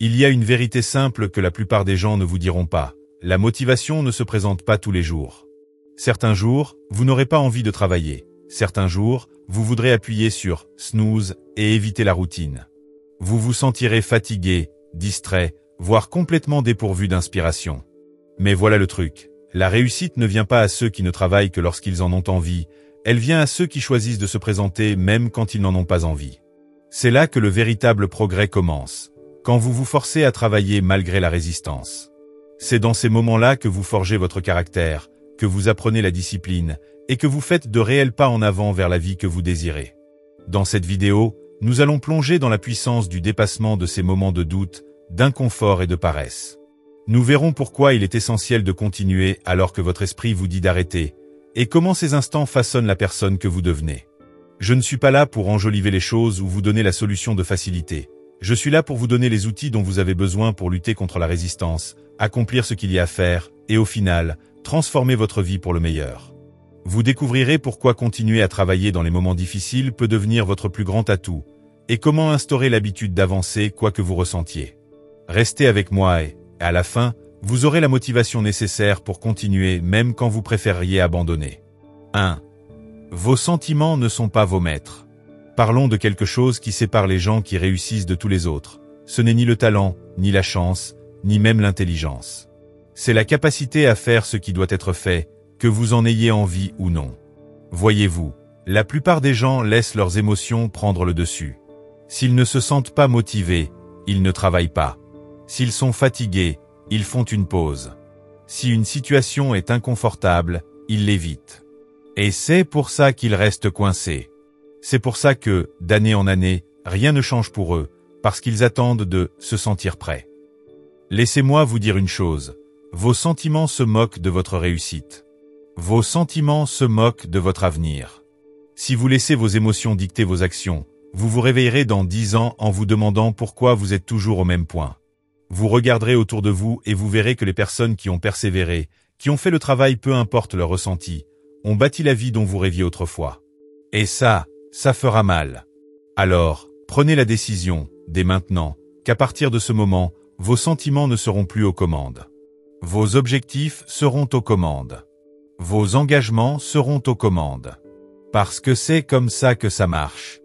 Il y a une vérité simple que la plupart des gens ne vous diront pas. La motivation ne se présente pas tous les jours. Certains jours, vous n'aurez pas envie de travailler. Certains jours, vous voudrez appuyer sur « snooze » et éviter la routine. Vous vous sentirez fatigué, distrait, voire complètement dépourvu d'inspiration. Mais voilà le truc. La réussite ne vient pas à ceux qui ne travaillent que lorsqu'ils en ont envie. Elle vient à ceux qui choisissent de se présenter même quand ils n'en ont pas envie. C'est là que le véritable progrès commence. Quand vous vous forcez à travailler malgré la résistance. C'est dans ces moments-là que vous forgez votre caractère, que vous apprenez la discipline, et que vous faites de réels pas en avant vers la vie que vous désirez. Dans cette vidéo, nous allons plonger dans la puissance du dépassement de ces moments de doute, d'inconfort et de paresse. Nous verrons pourquoi il est essentiel de continuer alors que votre esprit vous dit d'arrêter, et comment ces instants façonnent la personne que vous devenez. Je ne suis pas là pour enjoliver les choses ou vous donner la solution de facilité. Je suis là pour vous donner les outils dont vous avez besoin pour lutter contre la résistance, accomplir ce qu'il y a à faire, et au final, transformer votre vie pour le meilleur. Vous découvrirez pourquoi continuer à travailler dans les moments difficiles peut devenir votre plus grand atout, et comment instaurer l'habitude d'avancer quoi que vous ressentiez. Restez avec moi et, à la fin, vous aurez la motivation nécessaire pour continuer même quand vous préfériez abandonner. 1. Vos sentiments ne sont pas vos maîtres. Parlons de quelque chose qui sépare les gens qui réussissent de tous les autres. Ce n'est ni le talent, ni la chance, ni même l'intelligence. C'est la capacité à faire ce qui doit être fait, que vous en ayez envie ou non. Voyez-vous, la plupart des gens laissent leurs émotions prendre le dessus. S'ils ne se sentent pas motivés, ils ne travaillent pas. S'ils sont fatigués, ils font une pause. Si une situation est inconfortable, ils l'évitent. Et c'est pour ça qu'ils restent coincés. C'est pour ça que, d'année en année, rien ne change pour eux, parce qu'ils attendent de se sentir prêts. Laissez-moi vous dire une chose. Vos sentiments se moquent de votre réussite. Vos sentiments se moquent de votre avenir. Si vous laissez vos émotions dicter vos actions, vous vous réveillerez dans 10 ans en vous demandant pourquoi vous êtes toujours au même point. Vous regarderez autour de vous et vous verrez que les personnes qui ont persévéré, qui ont fait le travail peu importe leur ressenti, ont bâti la vie dont vous rêviez autrefois. Et ça fera mal. Alors, prenez la décision, dès maintenant, qu'à partir de ce moment, vos sentiments ne seront plus aux commandes. Vos objectifs seront aux commandes. Vos engagements seront aux commandes. Parce que c'est comme ça que ça marche.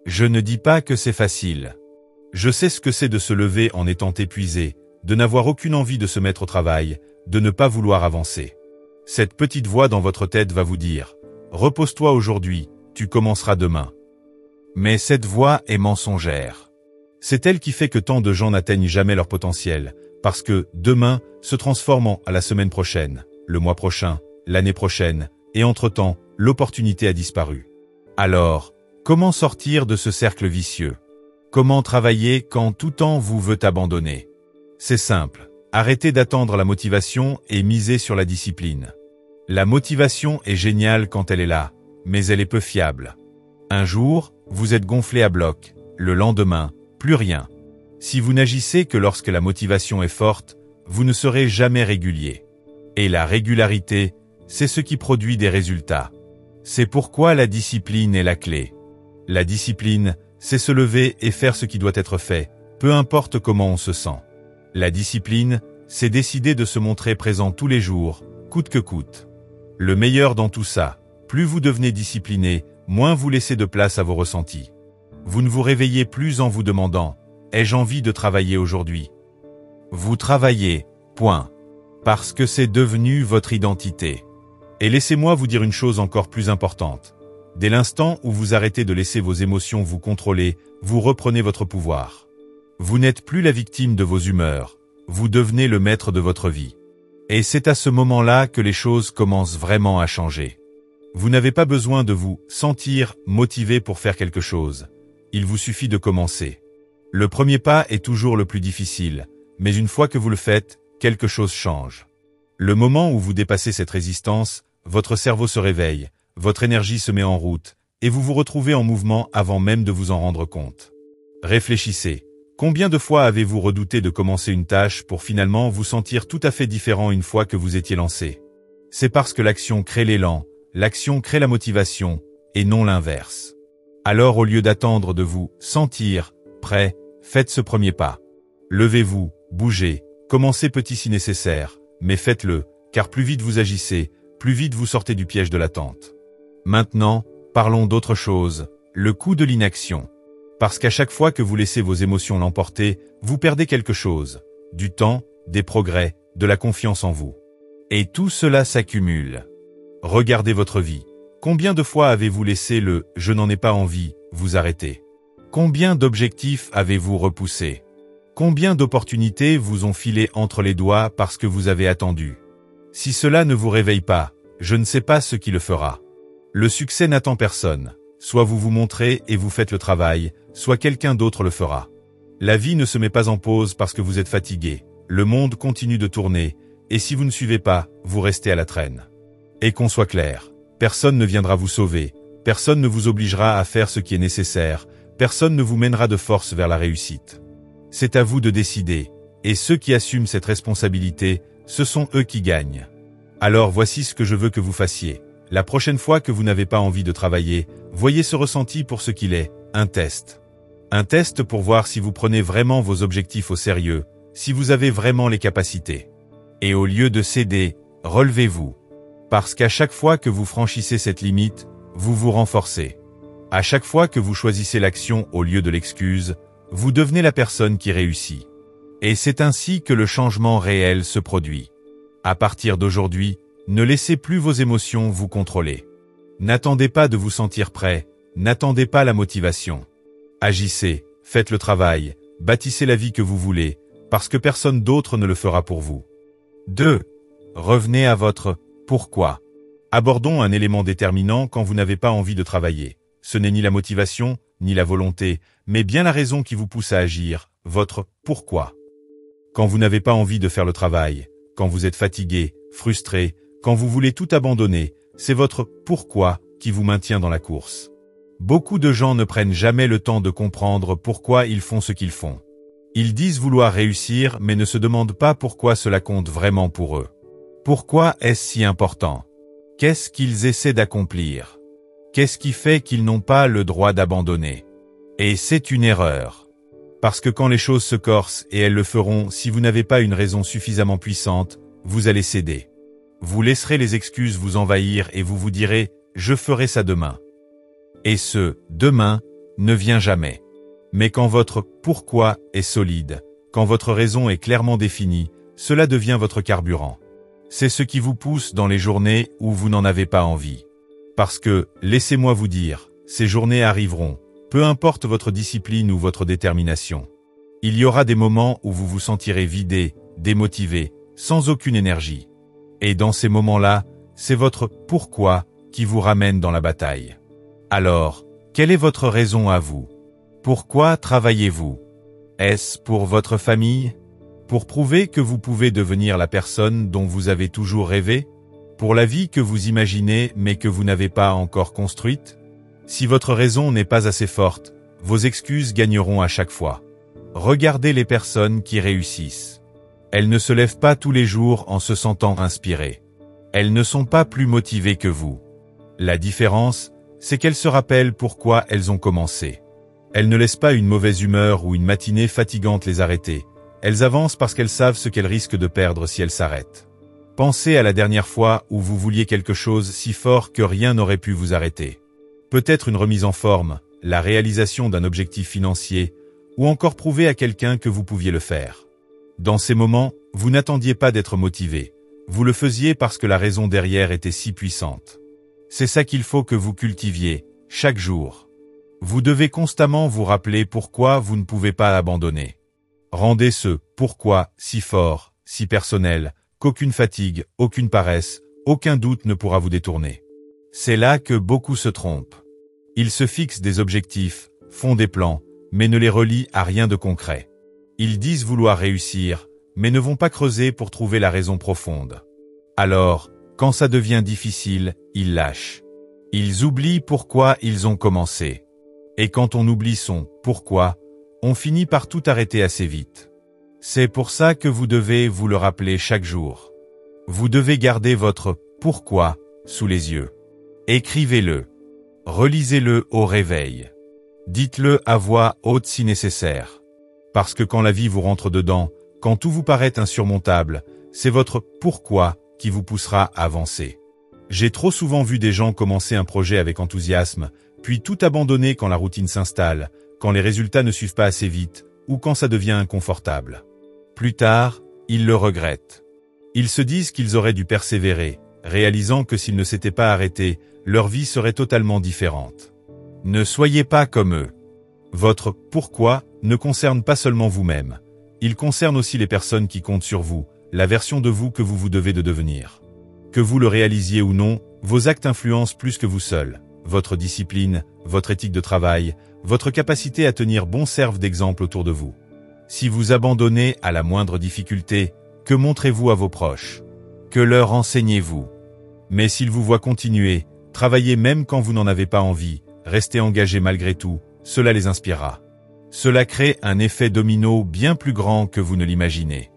Je ne dis pas que c'est facile. Je sais ce que c'est de se lever en étant épuisé, de n'avoir aucune envie de se mettre au travail, de ne pas vouloir avancer. Cette petite voix dans votre tête va vous dire « Repose-toi aujourd'hui, tu commenceras demain ». Mais cette voix est mensongère. C'est elle qui fait que tant de gens n'atteignent jamais leur potentiel, parce que « demain » se transforme en « à la semaine prochaine », le mois prochain, l'année prochaine, et entre-temps, l'opportunité a disparu. Alors, comment sortir de ce cercle vicieux? Comment travailler quand tout temps vous veut abandonner? C'est simple. Arrêtez d'attendre la motivation et misez sur la discipline. La motivation est géniale quand elle est là, mais elle est peu fiable. Un jour, vous êtes gonflé à bloc. Le lendemain, plus rien. Si vous n'agissez que lorsque la motivation est forte, vous ne serez jamais régulier. Et la régularité, c'est ce qui produit des résultats. C'est pourquoi la discipline est la clé. La discipline, c'est se lever et faire ce qui doit être fait, peu importe comment on se sent. La discipline, c'est décider de se montrer présent tous les jours, coûte que coûte. Le meilleur dans tout ça, plus vous devenez discipliné, moins vous laissez de place à vos ressentis. Vous ne vous réveillez plus en vous demandant « Ai-je envie de travailler aujourd'hui ?» Vous travaillez, point. Parce que c'est devenu votre identité. Et laissez-moi vous dire une chose encore plus importante. Dès l'instant où vous arrêtez de laisser vos émotions vous contrôler, vous reprenez votre pouvoir. Vous n'êtes plus la victime de vos humeurs, vous devenez le maître de votre vie. Et c'est à ce moment-là que les choses commencent vraiment à changer. Vous n'avez pas besoin de vous sentir motivé pour faire quelque chose. Il vous suffit de commencer. Le premier pas est toujours le plus difficile, mais une fois que vous le faites, quelque chose change. Le moment où vous dépassez cette résistance, votre cerveau se réveille, votre énergie se met en route, et vous vous retrouvez en mouvement avant même de vous en rendre compte. Réfléchissez. Combien de fois avez-vous redouté de commencer une tâche pour finalement vous sentir tout à fait différent une fois que vous étiez lancé? C'est parce que l'action crée l'élan, l'action crée la motivation, et non l'inverse. Alors au lieu d'attendre de vous sentir prêt, faites ce premier pas. Levez-vous, bougez, commencez petit si nécessaire, mais faites-le, car plus vite vous agissez, plus vite vous sortez du piège de l'attente. Maintenant, parlons d'autre chose, le coût de l'inaction. Parce qu'à chaque fois que vous laissez vos émotions l'emporter, vous perdez quelque chose, du temps, des progrès, de la confiance en vous. Et tout cela s'accumule. Regardez votre vie. Combien de fois avez-vous laissé le « je n'en ai pas envie » vous arrêter? Combien d'objectifs avez-vous repoussé? Combien d'opportunités vous ont filé entre les doigts parce que vous avez attendu? Si cela ne vous réveille pas, je ne sais pas ce qui le fera. Le succès n'attend personne. Soit vous vous montrez et vous faites le travail, soit quelqu'un d'autre le fera. La vie ne se met pas en pause parce que vous êtes fatigué. Le monde continue de tourner, et si vous ne suivez pas, vous restez à la traîne. Et qu'on soit clair, personne ne viendra vous sauver, personne ne vous obligera à faire ce qui est nécessaire, personne ne vous mènera de force vers la réussite. C'est à vous de décider, et ceux qui assument cette responsabilité, ce sont eux qui gagnent. Alors voici ce que je veux que vous fassiez. La prochaine fois que vous n'avez pas envie de travailler, voyez ce ressenti pour ce qu'il est, un test. Un test pour voir si vous prenez vraiment vos objectifs au sérieux, si vous avez vraiment les capacités. Et au lieu de céder, relevez-vous. Parce qu'à chaque fois que vous franchissez cette limite, vous vous renforcez. À chaque fois que vous choisissez l'action au lieu de l'excuse, vous devenez la personne qui réussit. Et c'est ainsi que le changement réel se produit. À partir d'aujourd'hui, ne laissez plus vos émotions vous contrôler. N'attendez pas de vous sentir prêt, n'attendez pas la motivation. Agissez, faites le travail, bâtissez la vie que vous voulez, parce que personne d'autre ne le fera pour vous. 2. Revenez à votre « pourquoi ». Abordons un élément déterminant quand vous n'avez pas envie de travailler. Ce n'est ni la motivation, ni la volonté, mais bien la raison qui vous pousse à agir, votre « pourquoi ». Quand vous n'avez pas envie de faire le travail, quand vous êtes fatigué, frustré, quand vous voulez tout abandonner, c'est votre « pourquoi » qui vous maintient dans la course. Beaucoup de gens ne prennent jamais le temps de comprendre pourquoi ils font ce qu'ils font. Ils disent vouloir réussir mais ne se demandent pas pourquoi cela compte vraiment pour eux. Pourquoi est-ce si important? Qu'est-ce qu'ils essaient d'accomplir? Qu'est-ce qui fait qu'ils n'ont pas le droit d'abandonner? Et c'est une erreur. Parce que quand les choses se corsent, et elles le feront si vous n'avez pas une raison suffisamment puissante, vous allez céder. Vous laisserez les excuses vous envahir et vous vous direz « je ferai ça demain ». Et ce « demain » ne vient jamais. Mais quand votre « pourquoi » est solide, quand votre raison est clairement définie, cela devient votre carburant. C'est ce qui vous pousse dans les journées où vous n'en avez pas envie. Parce que, laissez-moi vous dire, ces journées arriveront, peu importe votre discipline ou votre détermination. Il y aura des moments où vous vous sentirez vidé, démotivé, sans aucune énergie. Et dans ces moments-là, c'est votre « pourquoi » qui vous ramène dans la bataille. Alors, quelle est votre raison à vous? Pourquoi travaillez-vous? Est-ce pour votre famille? Pour prouver que vous pouvez devenir la personne dont vous avez toujours rêvé? Pour la vie que vous imaginez mais que vous n'avez pas encore construite? Si votre raison n'est pas assez forte, vos excuses gagneront à chaque fois. Regardez les personnes qui réussissent. Elles ne se lèvent pas tous les jours en se sentant inspirées. Elles ne sont pas plus motivées que vous. La différence, c'est qu'elles se rappellent pourquoi elles ont commencé. Elles ne laissent pas une mauvaise humeur ou une matinée fatigante les arrêter. Elles avancent parce qu'elles savent ce qu'elles risquent de perdre si elles s'arrêtent. Pensez à la dernière fois où vous vouliez quelque chose si fort que rien n'aurait pu vous arrêter. Peut-être une remise en forme, la réalisation d'un objectif financier, ou encore prouver à quelqu'un que vous pouviez le faire. Dans ces moments, vous n'attendiez pas d'être motivé. Vous le faisiez parce que la raison derrière était si puissante. C'est ça qu'il faut que vous cultiviez, chaque jour. Vous devez constamment vous rappeler pourquoi vous ne pouvez pas abandonner. Rendez ce « pourquoi » si fort, si personnel, qu'aucune fatigue, aucune paresse, aucun doute ne pourra vous détourner. C'est là que beaucoup se trompent. Ils se fixent des objectifs, font des plans, mais ne les relient à rien de concret. Ils disent vouloir réussir, mais ne vont pas creuser pour trouver la raison profonde. Alors, quand ça devient difficile, ils lâchent. Ils oublient pourquoi ils ont commencé. Et quand on oublie son « pourquoi », on finit par tout arrêter assez vite. C'est pour ça que vous devez vous le rappeler chaque jour. Vous devez garder votre « pourquoi » sous les yeux. Écrivez-le. Relisez-le au réveil. Dites-le à voix haute si nécessaire. Parce que quand la vie vous rentre dedans, quand tout vous paraît insurmontable, c'est votre « pourquoi » qui vous poussera à avancer. J'ai trop souvent vu des gens commencer un projet avec enthousiasme, puis tout abandonner quand la routine s'installe, quand les résultats ne suivent pas assez vite, ou quand ça devient inconfortable. Plus tard, ils le regrettent. Ils se disent qu'ils auraient dû persévérer, réalisant que s'ils ne s'étaient pas arrêtés, leur vie serait totalement différente. Ne soyez pas comme eux. Votre « pourquoi » ne concerne pas seulement vous-même. Il concerne aussi les personnes qui comptent sur vous, la version de vous que vous vous devez de devenir. Que vous le réalisiez ou non, vos actes influencent plus que vous seul. Votre discipline, votre éthique de travail, votre capacité à tenir bon servent d'exemple autour de vous. Si vous abandonnez à la moindre difficulté, que montrez-vous à vos proches? Que leur enseignez-vous? Mais s'ils vous voient continuer, travailler même quand vous n'en avez pas envie, rester engagé malgré tout, cela les inspirera. Cela crée un effet domino bien plus grand que vous ne l'imaginez.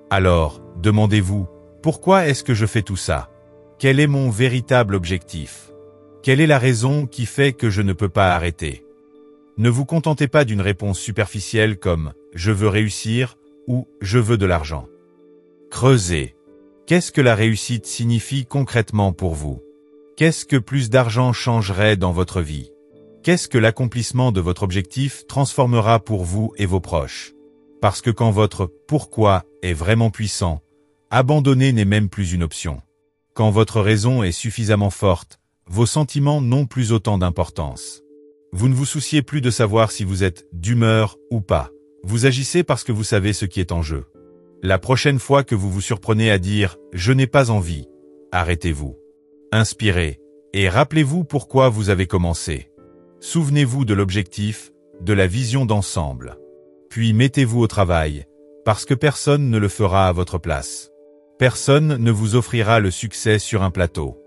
Alors, demandez-vous, pourquoi est-ce que je fais tout ça? Quel est mon véritable objectif? Quelle est la raison qui fait que je ne peux pas arrêter? Ne vous contentez pas d'une réponse superficielle comme « je veux réussir » ou « je veux de l'argent ». Creusez. Qu'est-ce que la réussite signifie concrètement pour vous? Qu'est-ce que plus d'argent changerait dans votre vie? Qu'est-ce que l'accomplissement de votre objectif transformera pour vous et vos proches? Parce que quand votre « pourquoi » est vraiment puissant, abandonner n'est même plus une option. Quand votre raison est suffisamment forte, vos sentiments n'ont plus autant d'importance. Vous ne vous souciez plus de savoir si vous êtes d'humeur ou pas. Vous agissez parce que vous savez ce qui est en jeu. La prochaine fois que vous vous surprenez à dire « je n'ai pas envie », arrêtez-vous. Inspirez et rappelez-vous pourquoi vous avez commencé. Souvenez-vous de l'objectif, de la vision d'ensemble. Puis mettez-vous au travail, parce que personne ne le fera à votre place. Personne ne vous offrira le succès sur un plateau.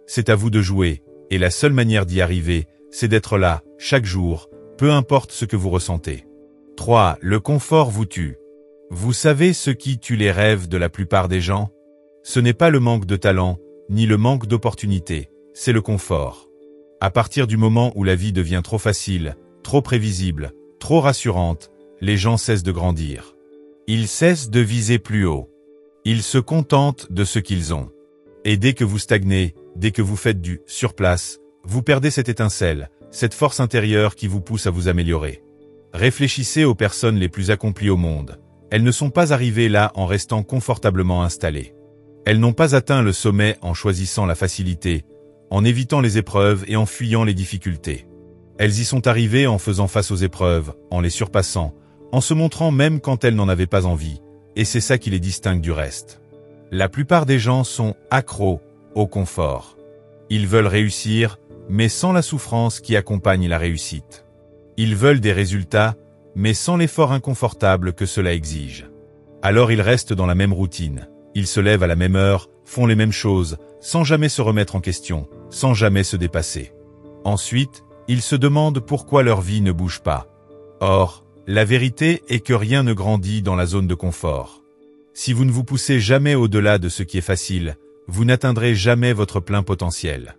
C'est à vous de jouer, et la seule manière d'y arriver, c'est d'être là, chaque jour, peu importe ce que vous ressentez. 3. Le confort vous tue. Vous savez ce qui tue les rêves de la plupart des gens? Ce n'est pas le manque de talent, ni le manque d'opportunités, c'est le confort. À partir du moment où la vie devient trop facile, trop prévisible, trop rassurante, les gens cessent de grandir. Ils cessent de viser plus haut. Ils se contentent de ce qu'ils ont. Et dès que vous stagnez, dès que vous faites du surplace, vous perdez cette étincelle, cette force intérieure qui vous pousse à vous améliorer. Réfléchissez aux personnes les plus accomplies au monde. Elles ne sont pas arrivées là en restant confortablement installées. Elles n'ont pas atteint le sommet en choisissant la facilité, en évitant les épreuves et en fuyant les difficultés. Elles y sont arrivées en faisant face aux épreuves, en les surpassant, en se montrant même quand elles n'en avaient pas envie, et c'est ça qui les distingue du reste. La plupart des gens sont accros au confort. Ils veulent réussir, mais sans la souffrance qui accompagne la réussite. Ils veulent des résultats, mais sans l'effort inconfortable que cela exige. Alors ils restent dans la même routine. Ils se lèvent à la même heure, font les mêmes choses, sans jamais se remettre en question, sans jamais se dépasser. Ensuite, ils se demandent pourquoi leur vie ne bouge pas. Or, la vérité est que rien ne grandit dans la zone de confort. Si vous ne vous poussez jamais au-delà de ce qui est facile, vous n'atteindrez jamais votre plein potentiel.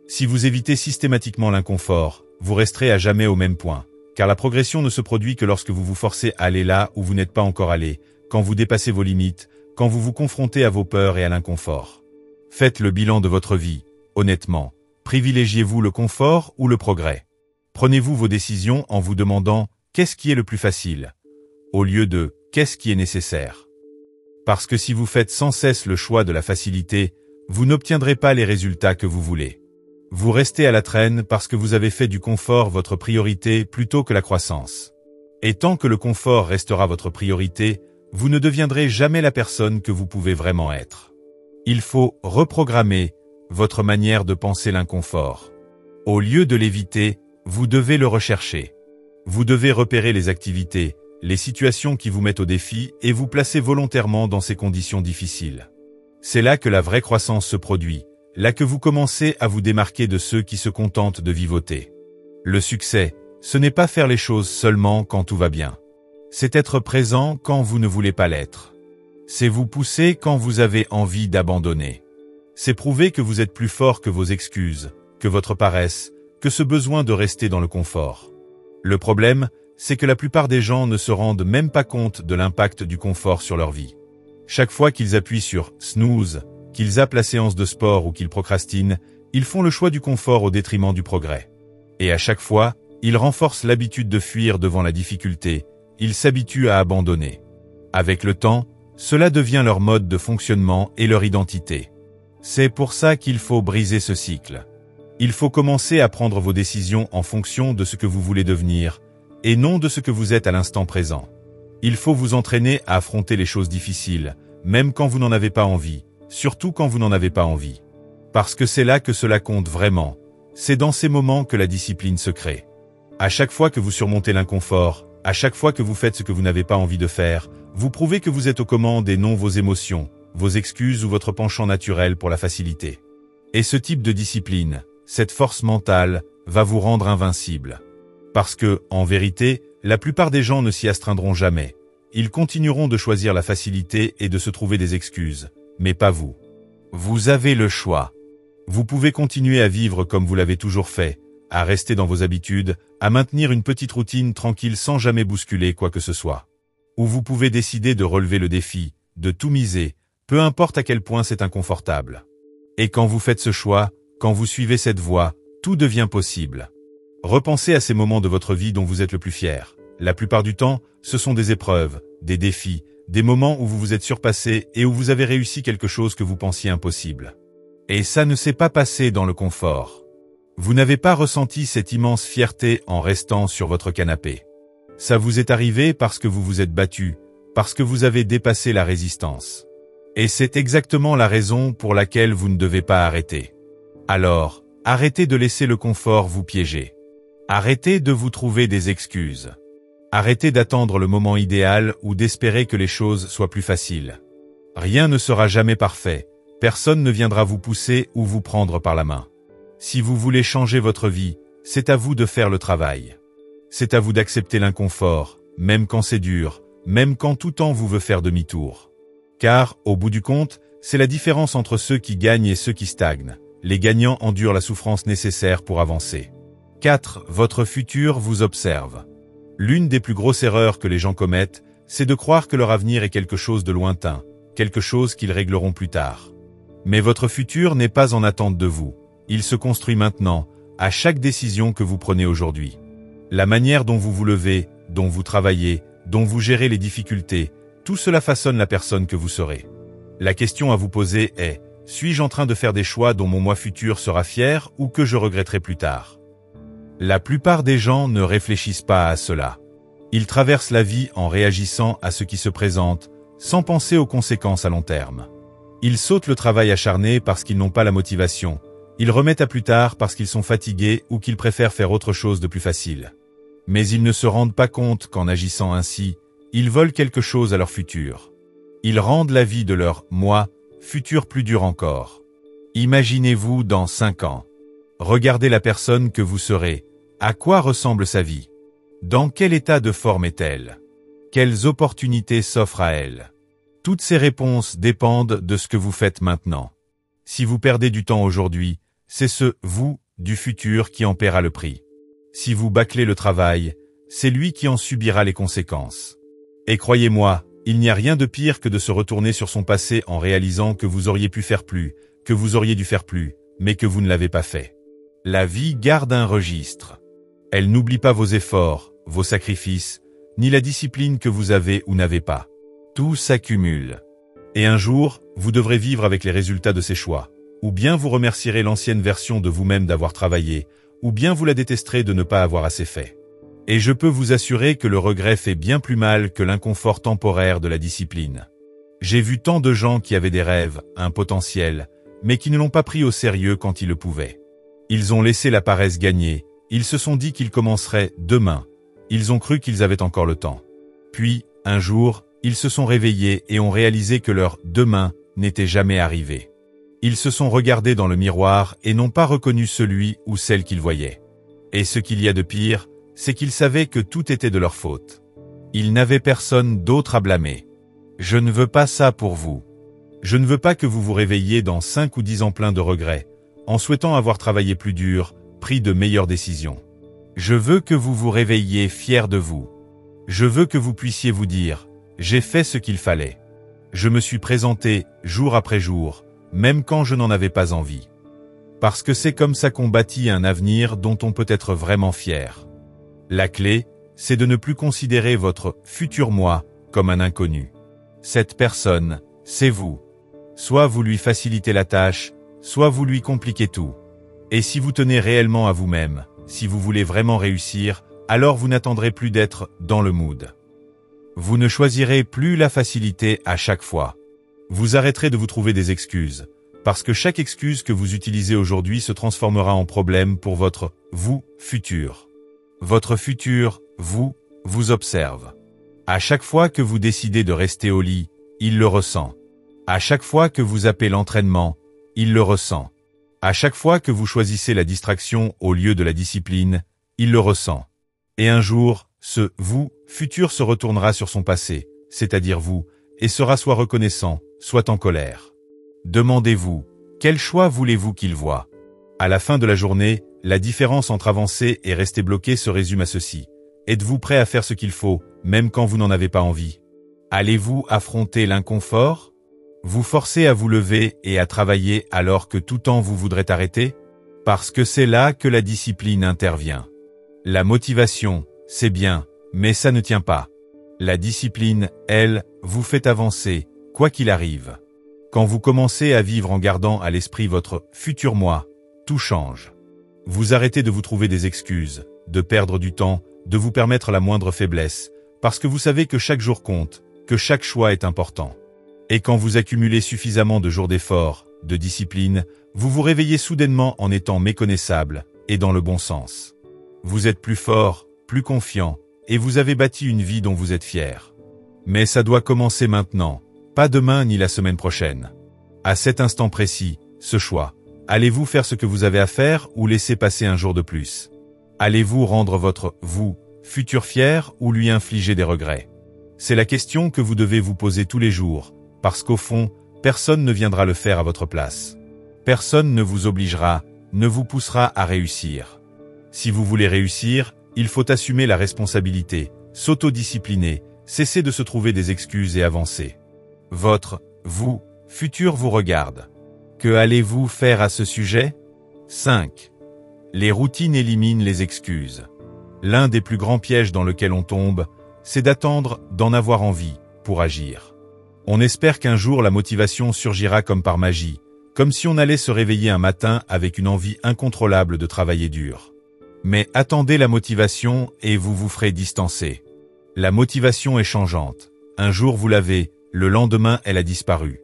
Si vous évitez systématiquement l'inconfort, vous resterez à jamais au même point, car la progression ne se produit que lorsque vous vous forcez à aller là où vous n'êtes pas encore allé, quand vous dépassez vos limites, quand vous vous confrontez à vos peurs et à l'inconfort. Faites le bilan de votre vie, honnêtement. Privilégiez-vous le confort ou le progrès? Prenez-vous vos décisions en vous demandant « qu'est-ce qui est le plus facile ?» au lieu de « qu'est-ce qui est nécessaire ?» Parce que si vous faites sans cesse le choix de la facilité, vous n'obtiendrez pas les résultats que vous voulez. Vous restez à la traîne parce que vous avez fait du confort votre priorité plutôt que la croissance. Et tant que le confort restera votre priorité, vous ne deviendrez jamais la personne que vous pouvez vraiment être. Il faut reprogrammer votre manière de penser l'inconfort. Au lieu de l'éviter, vous devez le rechercher. Vous devez repérer les activités, les situations qui vous mettent au défi et vous placer volontairement dans ces conditions difficiles. C'est là que la vraie croissance se produit, là que vous commencez à vous démarquer de ceux qui se contentent de vivoter. Le succès, ce n'est pas faire les choses seulement quand tout va bien. C'est être présent quand vous ne voulez pas l'être. C'est vous pousser quand vous avez envie d'abandonner. C'est prouver que vous êtes plus fort que vos excuses, que votre paresse, que ce besoin de rester dans le confort. Le problème, c'est que la plupart des gens ne se rendent même pas compte de l'impact du confort sur leur vie. Chaque fois qu'ils appuient sur « snooze », qu'ils zappent la séance de sport ou qu'ils procrastinent, ils font le choix du confort au détriment du progrès. Et à chaque fois, ils renforcent l'habitude de fuir devant la difficulté, ils s'habituent à abandonner. Avec le temps, cela devient leur mode de fonctionnement et leur identité. C'est pour ça qu'il faut briser ce cycle. Il faut commencer à prendre vos décisions en fonction de ce que vous voulez devenir, et non de ce que vous êtes à l'instant présent. Il faut vous entraîner à affronter les choses difficiles, même quand vous n'en avez pas envie, surtout quand vous n'en avez pas envie. Parce que c'est là que cela compte vraiment. C'est dans ces moments que la discipline se crée. À chaque fois que vous surmontez l'inconfort, à chaque fois que vous faites ce que vous n'avez pas envie de faire, vous prouvez que vous êtes aux commandes et non vos émotions, vos excuses ou votre penchant naturel pour la facilité. Et ce type de discipline, cette force mentale, va vous rendre invincible. Parce que, en vérité, la plupart des gens ne s'y astreindront jamais. Ils continueront de choisir la facilité et de se trouver des excuses, mais pas vous. Vous avez le choix. Vous pouvez continuer à vivre comme vous l'avez toujours fait, à rester dans vos habitudes, à maintenir une petite routine tranquille sans jamais bousculer quoi que ce soit. Ou vous pouvez décider de relever le défi, de tout miser, peu importe à quel point c'est inconfortable. Et quand vous faites ce choix, quand vous suivez cette voie, tout devient possible. Repensez à ces moments de votre vie dont vous êtes le plus fier. La plupart du temps, ce sont des épreuves, des défis, des moments où vous vous êtes surpassé et où vous avez réussi quelque chose que vous pensiez impossible. Et ça ne s'est pas passé dans le confort. Vous n'avez pas ressenti cette immense fierté en restant sur votre canapé. Ça vous est arrivé parce que vous vous êtes battu, parce que vous avez dépassé la résistance. Et c'est exactement la raison pour laquelle vous ne devez pas arrêter. Alors, arrêtez de laisser le confort vous piéger. Arrêtez de vous trouver des excuses. Arrêtez d'attendre le moment idéal ou d'espérer que les choses soient plus faciles. Rien ne sera jamais parfait. Personne ne viendra vous pousser ou vous prendre par la main. Si vous voulez changer votre vie, c'est à vous de faire le travail. C'est à vous d'accepter l'inconfort, même quand c'est dur, même quand tout temps vous veut faire demi-tour. Car, au bout du compte, c'est la différence entre ceux qui gagnent et ceux qui stagnent. Les gagnants endurent la souffrance nécessaire pour avancer. 4. Votre futur vous observe. L'une des plus grosses erreurs que les gens commettent, c'est de croire que leur avenir est quelque chose de lointain, quelque chose qu'ils régleront plus tard. Mais votre futur n'est pas en attente de vous. Il se construit maintenant, à chaque décision que vous prenez aujourd'hui. La manière dont vous vous levez, dont vous travaillez, dont vous gérez les difficultés, tout cela façonne la personne que vous serez. La question à vous poser est, suis-je en train de faire des choix dont mon moi futur sera fier ou que je regretterai plus tard? La plupart des gens ne réfléchissent pas à cela. Ils traversent la vie en réagissant à ce qui se présente, sans penser aux conséquences à long terme. Ils sautent le travail acharné parce qu'ils n'ont pas la motivation. Ils remettent à plus tard parce qu'ils sont fatigués ou qu'ils préfèrent faire autre chose de plus facile. Mais ils ne se rendent pas compte qu'en agissant ainsi, ils volent quelque chose à leur futur. Ils rendent la vie de leur « moi » futur plus dur encore. Imaginez-vous dans 5 ans. Regardez la personne que vous serez. À quoi ressemble sa vie? Dans quel état de forme est-elle? Quelles opportunités s'offrent à elle? Toutes ces réponses dépendent de ce que vous faites maintenant. Si vous perdez du temps aujourd'hui, c'est ce « vous » du futur qui en paiera le prix. Si vous bâclez le travail, c'est lui qui en subira les conséquences. Et croyez-moi, il n'y a rien de pire que de se retourner sur son passé en réalisant que vous auriez pu faire plus, que vous auriez dû faire plus, mais que vous ne l'avez pas fait. La vie garde un registre. Elle n'oublie pas vos efforts, vos sacrifices, ni la discipline que vous avez ou n'avez pas. Tout s'accumule. Et un jour, vous devrez vivre avec les résultats de ces choix. Ou bien vous remercierez l'ancienne version de vous-même d'avoir travaillé, ou bien vous la détesterez de ne pas avoir assez fait. Et je peux vous assurer que le regret fait bien plus mal que l'inconfort temporaire de la discipline. J'ai vu tant de gens qui avaient des rêves, un potentiel, mais qui ne l'ont pas pris au sérieux quand ils le pouvaient. Ils ont laissé la paresse gagner, ils se sont dit qu'ils commenceraient demain. Ils ont cru qu'ils avaient encore le temps. Puis, un jour, ils se sont réveillés et ont réalisé que leur « demain » n'était jamais arrivé. Ils se sont regardés dans le miroir et n'ont pas reconnu celui ou celle qu'ils voyaient. Et ce qu'il y a de pire, c'est qu'ils savaient que tout était de leur faute. Ils n'avaient personne d'autre à blâmer. Je ne veux pas ça pour vous. Je ne veux pas que vous vous réveilliez dans 5 ou 10 ans pleins de regrets, en souhaitant avoir travaillé plus dur, pris de meilleures décisions. Je veux que vous vous réveilliez fiers de vous. Je veux que vous puissiez vous dire, j'ai fait ce qu'il fallait. Je me suis présenté jour après jour, même quand je n'en avais pas envie. Parce que c'est comme ça qu'on bâtit un avenir dont on peut être vraiment fier. La clé, c'est de ne plus considérer votre futur moi comme un inconnu. Cette personne, c'est vous. Soit vous lui facilitez la tâche, soit vous lui compliquez tout. Et si vous tenez réellement à vous-même, si vous voulez vraiment réussir, alors vous n'attendrez plus d'être dans le mood. Vous ne choisirez plus la facilité à chaque fois. Vous arrêterez de vous trouver des excuses, parce que chaque excuse que vous utilisez aujourd'hui se transformera en problème pour votre vous futur. Votre futur, vous observe. À chaque fois que vous décidez de rester au lit, il le ressent. À chaque fois que vous appelez l'entraînement, il le ressent. À chaque fois que vous choisissez la distraction au lieu de la discipline, il le ressent. Et un jour, ce vous futur se retournera sur son passé, c'est-à-dire vous, et sera soit reconnaissant, soit en colère. Demandez-vous, quel choix voulez-vous qu'il voie? À la fin de la journée, la différence entre avancer et rester bloqué se résume à ceci. Êtes-vous prêt à faire ce qu'il faut, même quand vous n'en avez pas envie? Allez-vous affronter l'inconfort? Vous forcez à vous lever et à travailler alors que tout temps vous voudrait arrêter? Parce que c'est là que la discipline intervient. La motivation, c'est bien, mais ça ne tient pas. La discipline, elle, vous fait avancer, quoi qu'il arrive. Quand vous commencez à vivre en gardant à l'esprit votre futur moi, tout change. Vous arrêtez de vous trouver des excuses, de perdre du temps, de vous permettre la moindre faiblesse, parce que vous savez que chaque jour compte, que chaque choix est important. Et quand vous accumulez suffisamment de jours d'effort, de discipline, vous vous réveillez soudainement en étant méconnaissable, et dans le bon sens. Vous êtes plus fort, plus confiant, et vous avez bâti une vie dont vous êtes fier. Mais ça doit commencer maintenant, pas demain ni la semaine prochaine. À cet instant précis, ce choix, allez-vous faire ce que vous avez à faire ou laisser passer un jour de plus? Allez-vous rendre votre vous futur fier ou lui infliger des regrets? C'est la question que vous devez vous poser tous les jours, parce qu'au fond, personne ne viendra le faire à votre place. Personne ne vous obligera, ne vous poussera à réussir. Si vous voulez réussir, il faut assumer la responsabilité, s'autodiscipliner, cesser de se trouver des excuses et avancer. Votre vous futur vous regarde. Que allez-vous faire à ce sujet? 5. Les routines éliminent les excuses. L'un des plus grands pièges dans lequel on tombe, c'est d'attendre d'en avoir envie pour agir. On espère qu'un jour la motivation surgira comme par magie, comme si on allait se réveiller un matin avec une envie incontrôlable de travailler dur. Mais attendez la motivation et vous vous ferez distancer. La motivation est changeante. Un jour vous l'avez, le lendemain elle a disparu.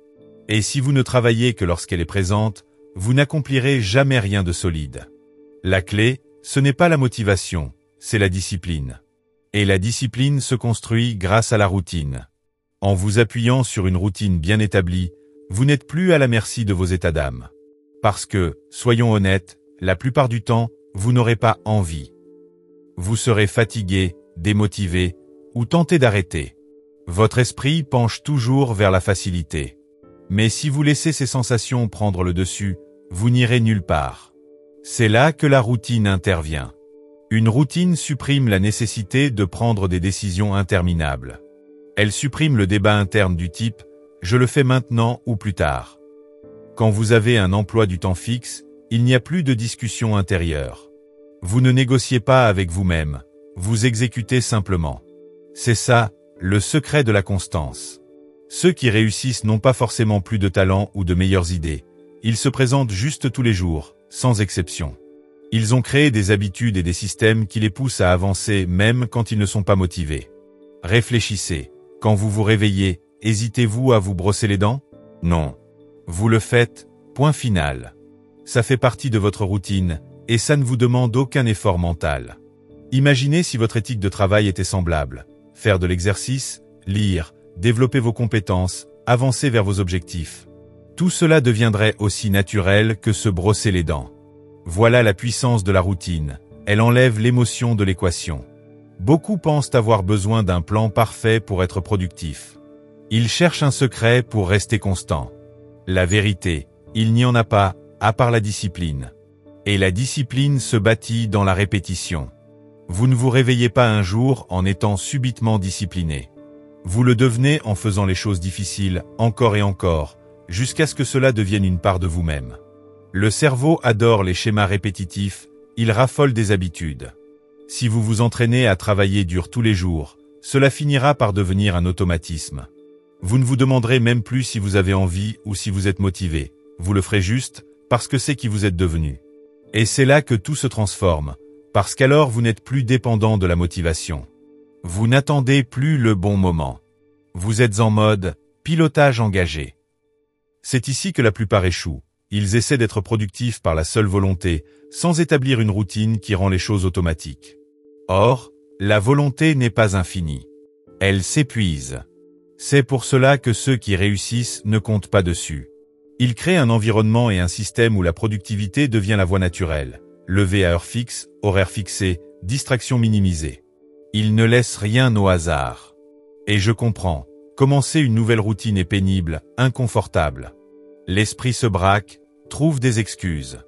Et si vous ne travaillez que lorsqu'elle est présente, vous n'accomplirez jamais rien de solide. La clé, ce n'est pas la motivation, c'est la discipline. Et la discipline se construit grâce à la routine. En vous appuyant sur une routine bien établie, vous n'êtes plus à la merci de vos états d'âme. Parce que, soyons honnêtes, la plupart du temps, vous n'aurez pas envie. Vous serez fatigué, démotivé, ou tenté d'arrêter. Votre esprit penche toujours vers la facilité. Mais si vous laissez ces sensations prendre le dessus, vous n'irez nulle part. C'est là que la routine intervient. Une routine supprime la nécessité de prendre des décisions interminables. Elle supprime le débat interne du type « je le fais maintenant ou plus tard ». Quand vous avez un emploi du temps fixe, il n'y a plus de discussion intérieure. Vous ne négociez pas avec vous-même, vous exécutez simplement. C'est ça, le secret de la constance. Ceux qui réussissent n'ont pas forcément plus de talent ou de meilleures idées. Ils se présentent juste tous les jours, sans exception. Ils ont créé des habitudes et des systèmes qui les poussent à avancer même quand ils ne sont pas motivés. Réfléchissez. Quand vous vous réveillez, hésitez-vous à vous brosser les dents? Non. Vous le faites, point final. Ça fait partie de votre routine, et ça ne vous demande aucun effort mental. Imaginez si votre éthique de travail était semblable. Faire de l'exercice, lire, développer vos compétences, avancer vers vos objectifs. Tout cela deviendrait aussi naturel que se brosser les dents. Voilà la puissance de la routine. Elle enlève l'émotion de l'équation. Beaucoup pensent avoir besoin d'un plan parfait pour être productif. Ils cherchent un secret pour rester constant. La vérité, il n'y en a pas, à part la discipline. Et la discipline se bâtit dans la répétition. Vous ne vous réveillez pas un jour en étant subitement discipliné. Vous le devenez en faisant les choses difficiles, encore et encore, jusqu'à ce que cela devienne une part de vous-même. Le cerveau adore les schémas répétitifs, il raffole des habitudes. Si vous vous entraînez à travailler dur tous les jours, cela finira par devenir un automatisme. Vous ne vous demanderez même plus si vous avez envie ou si vous êtes motivé. Vous le ferez juste parce que c'est qui vous êtes devenu. Et c'est là que tout se transforme, parce qu'alors vous n'êtes plus dépendant de la motivation. Vous n'attendez plus le bon moment. Vous êtes en mode pilotage engagé. C'est ici que la plupart échouent. Ils essaient d'être productifs par la seule volonté, sans établir une routine qui rend les choses automatiques. Or, la volonté n'est pas infinie. Elle s'épuise. C'est pour cela que ceux qui réussissent ne comptent pas dessus. Ils créent un environnement et un système où la productivité devient la voie naturelle. Lever à heure fixe, horaire fixé, distraction minimisée. Ils ne laissent rien au hasard. Et je comprends, commencer une nouvelle routine est pénible, inconfortable. L'esprit se braque, trouve des excuses.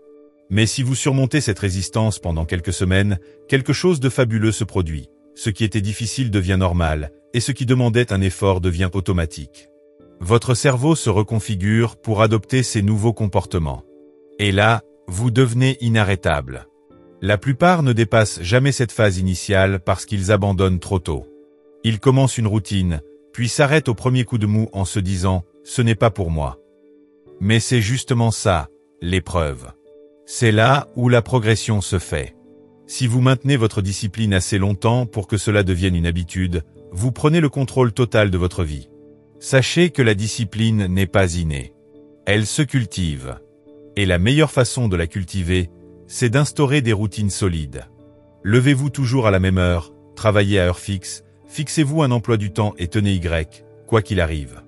Mais si vous surmontez cette résistance pendant quelques semaines, quelque chose de fabuleux se produit. Ce qui était difficile devient normal, et ce qui demandait un effort devient automatique. Votre cerveau se reconfigure pour adopter ces nouveaux comportements. Et là, vous devenez inarrêtable. La plupart ne dépassent jamais cette phase initiale parce qu'ils abandonnent trop tôt. Ils commencent une routine, puis s'arrêtent au premier coup de mou en se disant « ce n'est pas pour moi ». Mais c'est justement ça, l'épreuve. C'est là où la progression se fait. Si vous maintenez votre discipline assez longtemps pour que cela devienne une habitude, vous prenez le contrôle total de votre vie. Sachez que la discipline n'est pas innée. Elle se cultive. Et la meilleure façon de la cultiver, c'est d'instaurer des routines solides. Levez-vous toujours à la même heure, travaillez à heure fixe, fixez-vous un emploi du temps et tenez Y, quoi qu'il arrive.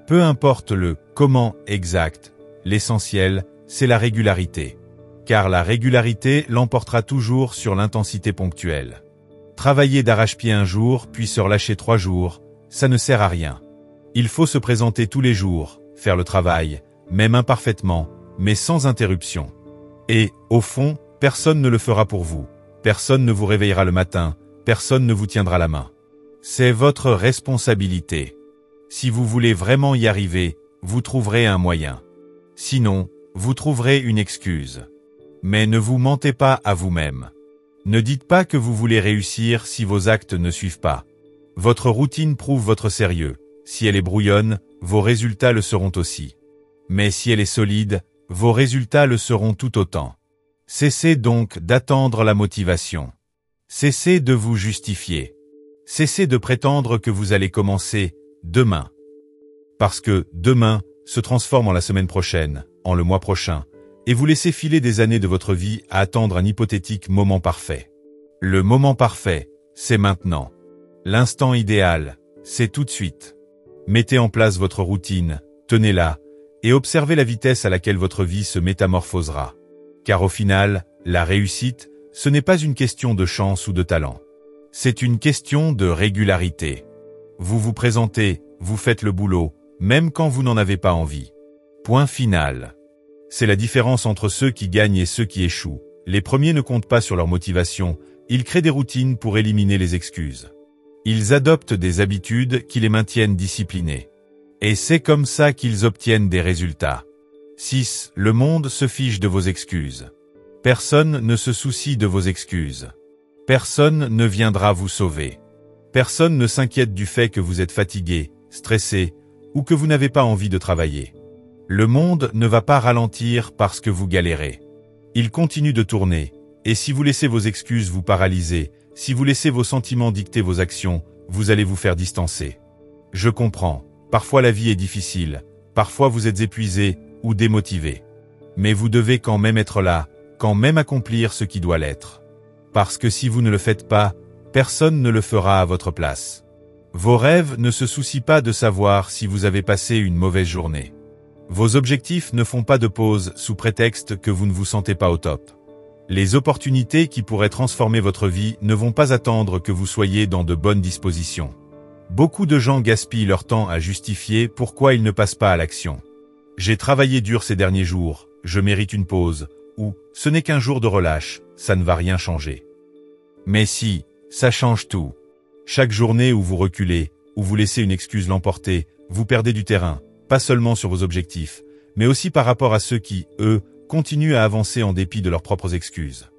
Peu importe le « comment » exact, l'essentiel, c'est la régularité. Car la régularité l'emportera toujours sur l'intensité ponctuelle. Travailler d'arrache-pied un jour, puis se relâcher 3 jours, ça ne sert à rien. Il faut se présenter tous les jours, faire le travail, même imparfaitement, mais sans interruption. Et, au fond, personne ne le fera pour vous. Personne ne vous réveillera le matin, personne ne vous tiendra la main. C'est votre responsabilité. Si vous voulez vraiment y arriver, vous trouverez un moyen. Sinon, vous trouverez une excuse. Mais ne vous mentez pas à vous-même. Ne dites pas que vous voulez réussir si vos actes ne suivent pas. Votre routine prouve votre sérieux. Si elle est brouillonne, vos résultats le seront aussi. Mais si elle est solide, vos résultats le seront tout autant. Cessez donc d'attendre la motivation. Cessez de vous justifier. Cessez de prétendre que vous allez commencer demain. Parce que demain se transforme en la semaine prochaine, en le mois prochain, et vous laissez filer des années de votre vie à attendre un hypothétique moment parfait. Le moment parfait, c'est maintenant. L'instant idéal, c'est tout de suite. Mettez en place votre routine, tenez-la, et observez la vitesse à laquelle votre vie se métamorphosera. Car au final, la réussite, ce n'est pas une question de chance ou de talent. C'est une question de régularité. Vous vous présentez, vous faites le boulot, même quand vous n'en avez pas envie. Point final. C'est la différence entre ceux qui gagnent et ceux qui échouent. Les premiers ne comptent pas sur leur motivation, ils créent des routines pour éliminer les excuses. Ils adoptent des habitudes qui les maintiennent disciplinés. Et c'est comme ça qu'ils obtiennent des résultats. 6. Le monde se fiche de vos excuses. Personne ne se soucie de vos excuses. Personne ne viendra vous sauver. Personne ne s'inquiète du fait que vous êtes fatigué, stressé, ou que vous n'avez pas envie de travailler. Le monde ne va pas ralentir parce que vous galérez. Il continue de tourner, et si vous laissez vos excuses vous paralyser, si vous laissez vos sentiments dicter vos actions, vous allez vous faire distancer. Je comprends, parfois la vie est difficile, parfois vous êtes épuisé ou démotivé. Mais vous devez quand même être là, quand même accomplir ce qui doit l'être. Parce que si vous ne le faites pas, personne ne le fera à votre place. Vos rêves ne se soucient pas de savoir si vous avez passé une mauvaise journée. Vos objectifs ne font pas de pause sous prétexte que vous ne vous sentez pas au top. Les opportunités qui pourraient transformer votre vie ne vont pas attendre que vous soyez dans de bonnes dispositions. Beaucoup de gens gaspillent leur temps à justifier pourquoi ils ne passent pas à l'action. J'ai travaillé dur ces derniers jours, je mérite une pause, ou ce n'est qu'un jour de relâche, ça ne va rien changer. Mais si, ça change tout. Chaque journée où vous reculez, où vous laissez une excuse l'emporter, vous perdez du terrain, pas seulement sur vos objectifs, mais aussi par rapport à ceux qui, eux, continuent à avancer en dépit de leurs propres excuses.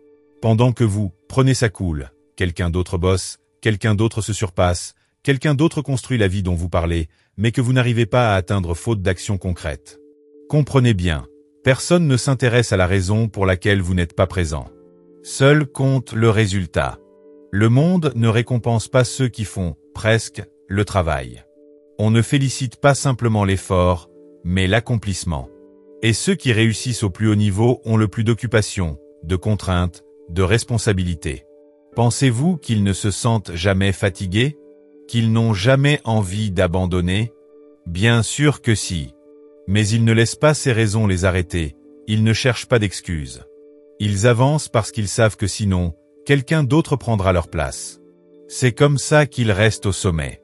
Pendant que vous, prenez ça cool, quelqu'un d'autre bosse, quelqu'un d'autre se surpasse, quelqu'un d'autre construit la vie dont vous parlez, mais que vous n'arrivez pas à atteindre faute d'action concrète. Comprenez bien, personne ne s'intéresse à la raison pour laquelle vous n'êtes pas présent. Seul compte le résultat. Le monde ne récompense pas ceux qui font, presque, le travail. On ne félicite pas simplement l'effort, mais l'accomplissement. Et ceux qui réussissent au plus haut niveau ont le plus d'occupations, de contraintes, de responsabilités. Pensez-vous qu'ils ne se sentent jamais fatigués? Qu'ils n'ont jamais envie d'abandonner? Bien sûr que si. Mais ils ne laissent pas ces raisons les arrêter, ils ne cherchent pas d'excuses. Ils avancent parce qu'ils savent que sinon, quelqu'un d'autre prendra leur place. C'est comme ça qu'ils restent au sommet.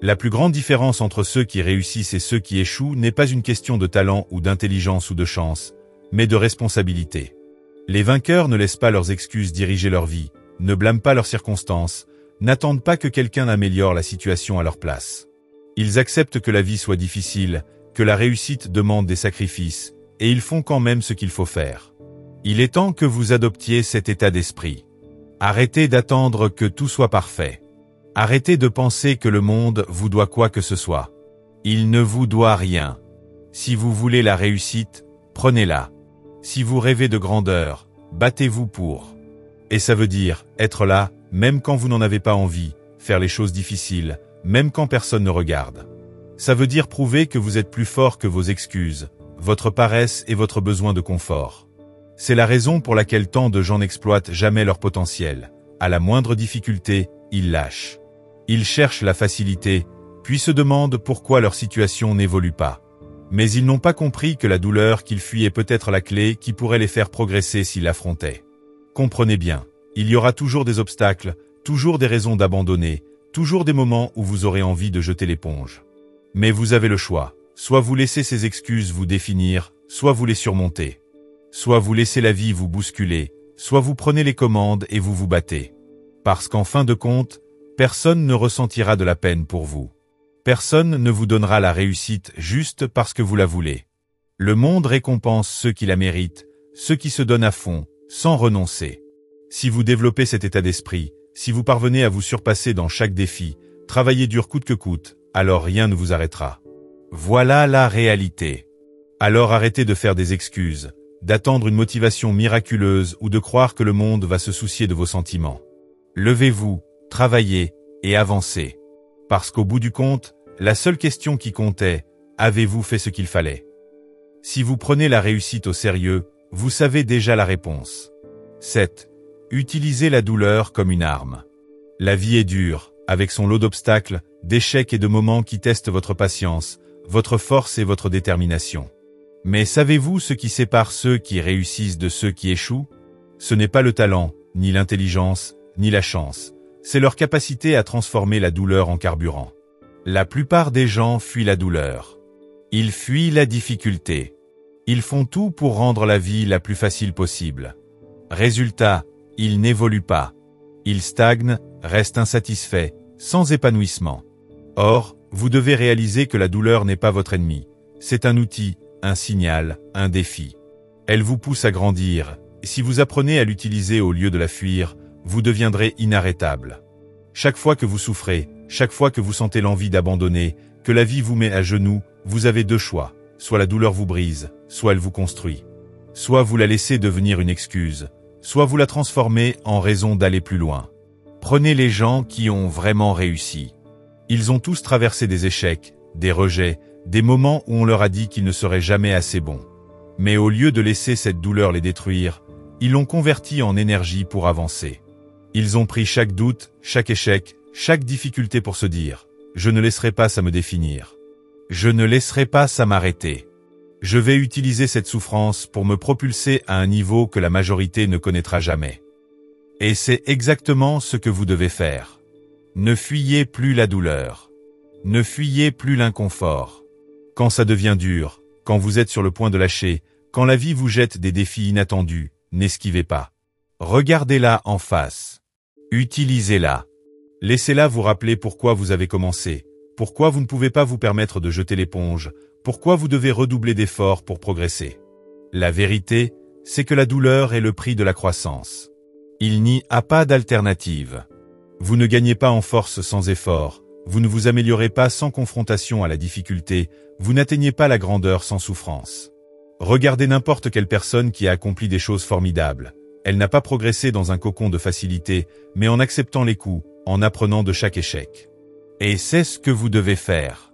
La plus grande différence entre ceux qui réussissent et ceux qui échouent n'est pas une question de talent ou d'intelligence ou de chance, mais de responsabilité. Les vainqueurs ne laissent pas leurs excuses diriger leur vie, ne blâment pas leurs circonstances, n'attendent pas que quelqu'un améliore la situation à leur place. Ils acceptent que la vie soit difficile, que la réussite demande des sacrifices, et ils font quand même ce qu'il faut faire. Il est temps que vous adoptiez cet état d'esprit. Arrêtez d'attendre que tout soit parfait. Arrêtez de penser que le monde vous doit quoi que ce soit. Il ne vous doit rien. Si vous voulez la réussite, prenez-la. Si vous rêvez de grandeur, battez-vous pour. Et ça veut dire être là, même quand vous n'en avez pas envie, faire les choses difficiles, même quand personne ne regarde. Ça veut dire prouver que vous êtes plus fort que vos excuses, votre paresse et votre besoin de confort. C'est la raison pour laquelle tant de gens n'exploitent jamais leur potentiel. À la moindre difficulté, ils lâchent. Ils cherchent la facilité, puis se demandent pourquoi leur situation n'évolue pas. Mais ils n'ont pas compris que la douleur qu'ils fuient est peut-être la clé qui pourrait les faire progresser s'ils l'affrontaient. Comprenez bien, il y aura toujours des obstacles, toujours des raisons d'abandonner, toujours des moments où vous aurez envie de jeter l'éponge. Mais vous avez le choix, soit vous laissez ces excuses vous définir, soit vous les surmontez. Soit vous laissez la vie vous bousculer, soit vous prenez les commandes et vous vous battez. Parce qu'en fin de compte, personne ne ressentira de la peine pour vous. Personne ne vous donnera la réussite juste parce que vous la voulez. Le monde récompense ceux qui la méritent, ceux qui se donnent à fond, sans renoncer. Si vous développez cet état d'esprit, si vous parvenez à vous surpasser dans chaque défi, travaillez dur coûte que coûte, alors rien ne vous arrêtera. Voilà la réalité. Alors arrêtez de faire des excuses, d'attendre une motivation miraculeuse ou de croire que le monde va se soucier de vos sentiments. Levez-vous, travaillez et avancez. Parce qu'au bout du compte, la seule question qui comptait, avez-vous fait ce qu'il fallait? Si vous prenez la réussite au sérieux, vous savez déjà la réponse. 7. Utilisez la douleur comme une arme. La vie est dure, avec son lot d'obstacles, d'échecs et de moments qui testent votre patience, votre force et votre détermination. Mais savez-vous ce qui sépare ceux qui réussissent de ceux qui échouent? Ce n'est pas le talent, ni l'intelligence, ni la chance. C'est leur capacité à transformer la douleur en carburant. La plupart des gens fuient la douleur. Ils fuient la difficulté. Ils font tout pour rendre la vie la plus facile possible. Résultat, ils n'évoluent pas. Ils stagnent, restent insatisfaits, sans épanouissement. Or, vous devez réaliser que la douleur n'est pas votre ennemi. C'est un outil, un signal, un défi. Elle vous pousse à grandir, et si vous apprenez à l'utiliser au lieu de la fuir, vous deviendrez inarrêtable. Chaque fois que vous souffrez, chaque fois que vous sentez l'envie d'abandonner, que la vie vous met à genoux, vous avez deux choix. Soit la douleur vous brise, soit elle vous construit. Soit vous la laissez devenir une excuse, soit vous la transformez en raison d'aller plus loin. Prenez les gens qui ont vraiment réussi. Ils ont tous traversé des échecs, des rejets, des moments où on leur a dit qu'ils ne seraient jamais assez bons. Mais au lieu de laisser cette douleur les détruire, ils l'ont convertie en énergie pour avancer. Ils ont pris chaque doute, chaque échec, chaque difficulté pour se dire « Je ne laisserai pas ça me définir. Je ne laisserai pas ça m'arrêter. Je vais utiliser cette souffrance pour me propulser à un niveau que la majorité ne connaîtra jamais. » Et c'est exactement ce que vous devez faire. Ne fuyez plus la douleur. Ne fuyez plus l'inconfort. Quand ça devient dur, quand vous êtes sur le point de lâcher, quand la vie vous jette des défis inattendus, n'esquivez pas. Regardez-la en face. Utilisez-la. Laissez-la vous rappeler pourquoi vous avez commencé, pourquoi vous ne pouvez pas vous permettre de jeter l'éponge, pourquoi vous devez redoubler d'efforts pour progresser. La vérité, c'est que la douleur est le prix de la croissance. Il n'y a pas d'alternative. Vous ne gagnez pas en force sans effort, vous ne vous améliorez pas sans confrontation à la difficulté, vous n'atteignez pas la grandeur sans souffrance. Regardez n'importe quelle personne qui a accompli des choses formidables. Elle n'a pas progressé dans un cocon de facilité, mais en acceptant les coups, en apprenant de chaque échec. Et c'est ce que vous devez faire.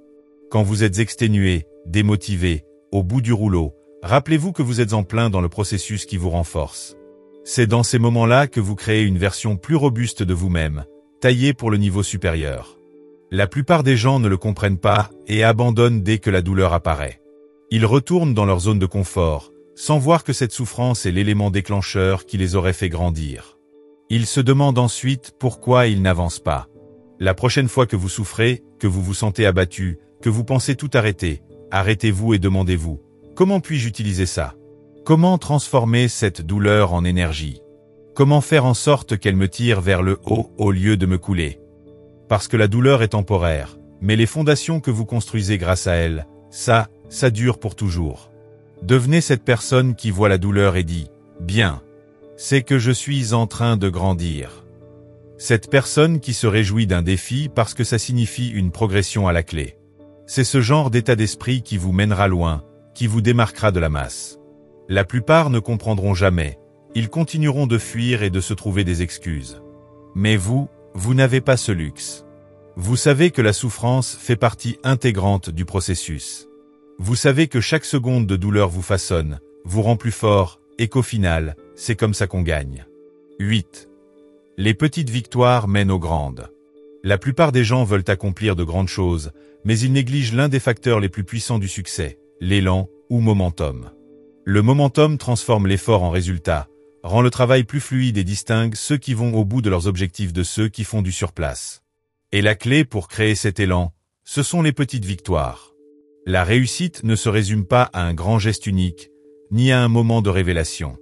Quand vous êtes exténué, démotivé, au bout du rouleau, rappelez-vous que vous êtes en plein dans le processus qui vous renforce. C'est dans ces moments-là que vous créez une version plus robuste de vous-même, taillée pour le niveau supérieur. La plupart des gens ne le comprennent pas et abandonnent dès que la douleur apparaît. Ils retournent dans leur zone de confort, sans voir que cette souffrance est l'élément déclencheur qui les aurait fait grandir. Ils se demandent ensuite pourquoi ils n'avancent pas. La prochaine fois que vous souffrez, que vous vous sentez abattu, que vous pensez tout arrêter, arrêtez-vous et demandez-vous, comment puis-je utiliser ça? Comment transformer cette douleur en énergie? Comment faire en sorte qu'elle me tire vers le haut au lieu de me couler? Parce que la douleur est temporaire, mais les fondations que vous construisez grâce à elle, ça dure pour toujours. Devenez cette personne qui voit la douleur et dit « Bien, c'est que je suis en train de grandir ». Cette personne qui se réjouit d'un défi parce que ça signifie une progression à la clé. C'est ce genre d'état d'esprit qui vous mènera loin, qui vous démarquera de la masse. La plupart ne comprendront jamais, ils continueront de fuir et de se trouver des excuses. Mais vous n'avez pas ce luxe. Vous savez que la souffrance fait partie intégrante du processus. Vous savez que chaque seconde de douleur vous façonne, vous rend plus fort, et qu'au final, c'est comme ça qu'on gagne. 8. Les petites victoires mènent aux grandes. La plupart des gens veulent accomplir de grandes choses, mais ils négligent l'un des facteurs les plus puissants du succès, l'élan ou momentum. Le momentum transforme l'effort en résultat, rend le travail plus fluide et distingue ceux qui vont au bout de leurs objectifs de ceux qui font du surplace. Et la clé pour créer cet élan, ce sont les petites victoires. La réussite ne se résume pas à un grand geste unique, ni à un moment de révélation.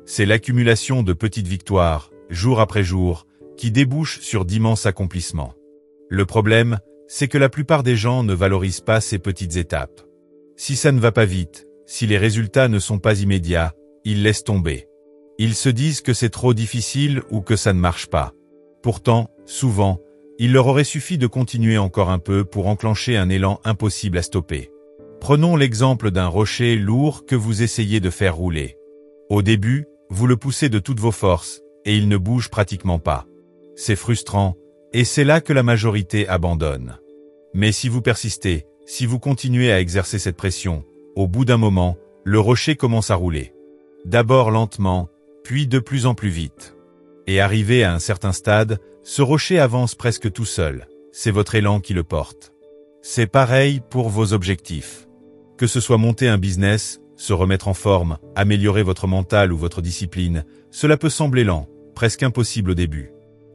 C'est l'accumulation de petites victoires, jour après jour, qui débouchent sur d'immenses accomplissements. Le problème, c'est que la plupart des gens ne valorisent pas ces petites étapes. Si ça ne va pas vite, si les résultats ne sont pas immédiats, ils laissent tomber. Ils se disent que c'est trop difficile ou que ça ne marche pas. Pourtant, souvent, il leur aurait suffi de continuer encore un peu pour enclencher un élan impossible à stopper. Prenons l'exemple d'un rocher lourd que vous essayez de faire rouler. Au début, vous le poussez de toutes vos forces, et il ne bouge pratiquement pas. C'est frustrant, et c'est là que la majorité abandonne. Mais si vous persistez, si vous continuez à exercer cette pression, au bout d'un moment, le rocher commence à rouler. D'abord lentement, puis de plus en plus vite. Et arrivé à un certain stade, ce rocher avance presque tout seul, c'est votre élan qui le porte. C'est pareil pour vos objectifs. Que ce soit monter un business, se remettre en forme, améliorer votre mental ou votre discipline, cela peut sembler lent, presque impossible au début.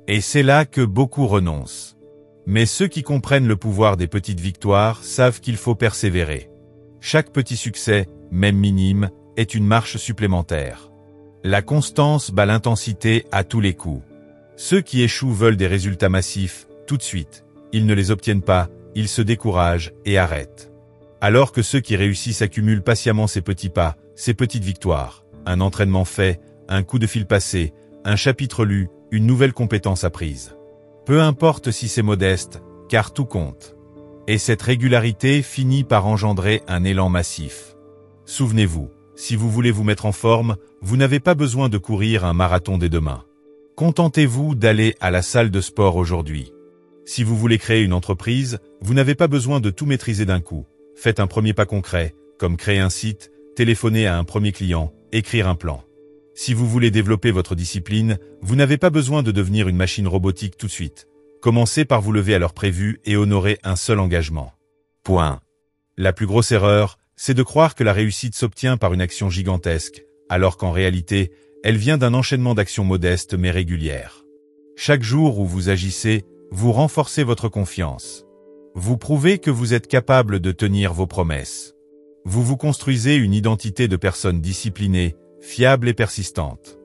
Et c'est là que beaucoup renoncent. Mais ceux qui comprennent le pouvoir des petites victoires savent qu'il faut persévérer. Chaque petit succès, même minime, est une marche supplémentaire. La constance bat l'intensité à tous les coups. Ceux qui échouent veulent des résultats massifs, tout de suite. Ils ne les obtiennent pas, ils se découragent et arrêtent. Alors que ceux qui réussissent accumulent patiemment ces petits pas, ces petites victoires. Un entraînement fait, un coup de fil passé, un chapitre lu, une nouvelle compétence apprise. Peu importe si c'est modeste, car tout compte. Et cette régularité finit par engendrer un élan massif. Souvenez-vous, si vous voulez vous mettre en forme, vous n'avez pas besoin de courir un marathon dès demain. Contentez-vous d'aller à la salle de sport aujourd'hui. Si vous voulez créer une entreprise, vous n'avez pas besoin de tout maîtriser d'un coup. Faites un premier pas concret, comme créer un site, téléphoner à un premier client, écrire un plan. Si vous voulez développer votre discipline, vous n'avez pas besoin de devenir une machine robotique tout de suite. Commencez par vous lever à l'heure prévue et honorer un seul engagement. Point. La plus grosse erreur, c'est de croire que la réussite s'obtient par une action gigantesque, alors qu'en réalité, elle vient d'un enchaînement d'actions modestes mais régulières. Chaque jour où vous agissez, vous renforcez votre confiance. Vous prouvez que vous êtes capable de tenir vos promesses. Vous vous construisez une identité de personne disciplinée, fiable et persistante.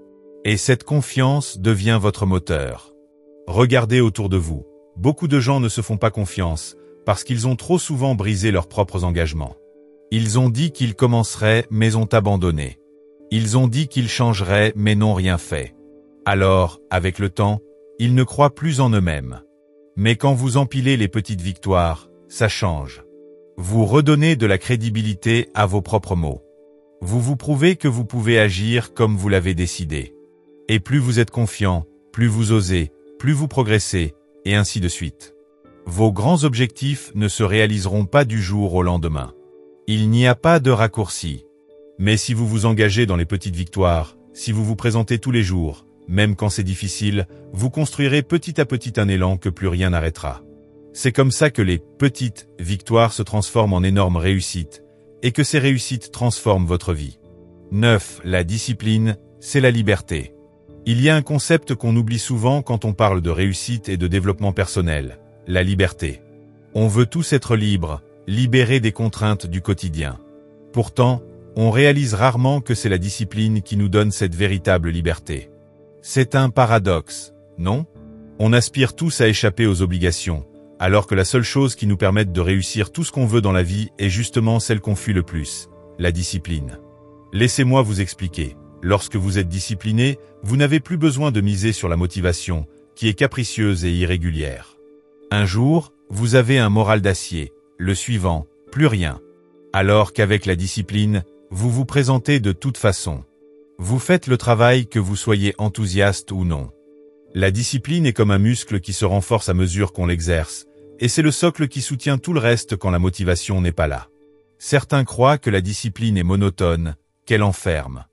Et cette confiance devient votre moteur. Regardez autour de vous. Beaucoup de gens ne se font pas confiance, parce qu'ils ont trop souvent brisé leurs propres engagements. Ils ont dit qu'ils commenceraient, mais ont abandonné. Ils ont dit qu'ils changeraient, mais n'ont rien fait. Alors, avec le temps, ils ne croient plus en eux-mêmes. Mais quand vous empilez les petites victoires, ça change. Vous redonnez de la crédibilité à vos propres mots. Vous vous prouvez que vous pouvez agir comme vous l'avez décidé. Et plus vous êtes confiant, plus vous osez, plus vous progressez, et ainsi de suite. Vos grands objectifs ne se réaliseront pas du jour au lendemain. Il n'y a pas de raccourci. Mais si vous vous engagez dans les petites victoires, si vous vous présentez tous les jours, même quand c'est difficile, vous construirez petit à petit un élan que plus rien n'arrêtera. C'est comme ça que les petites victoires se transforment en énormes réussites, et que ces réussites transforment votre vie. 9. La discipline, c'est la liberté. Il y a un concept qu'on oublie souvent quand on parle de réussite et de développement personnel, la liberté. On veut tous être libres, libérés des contraintes du quotidien. Pourtant, on réalise rarement que c'est la discipline qui nous donne cette véritable liberté. C'est un paradoxe, non? On aspire tous à échapper aux obligations, alors que la seule chose qui nous permette de réussir tout ce qu'on veut dans la vie est justement celle qu'on fuit le plus, la discipline. Laissez-moi vous expliquer. Lorsque vous êtes discipliné, vous n'avez plus besoin de miser sur la motivation, qui est capricieuse et irrégulière. Un jour, vous avez un moral d'acier, le suivant, plus rien. Alors qu'avec la discipline, vous vous présentez de toute façon. Vous faites le travail que vous soyez enthousiaste ou non. La discipline est comme un muscle qui se renforce à mesure qu'on l'exerce, et c'est le socle qui soutient tout le reste quand la motivation n'est pas là. Certains croient que la discipline est monotone, qu'elle enferme.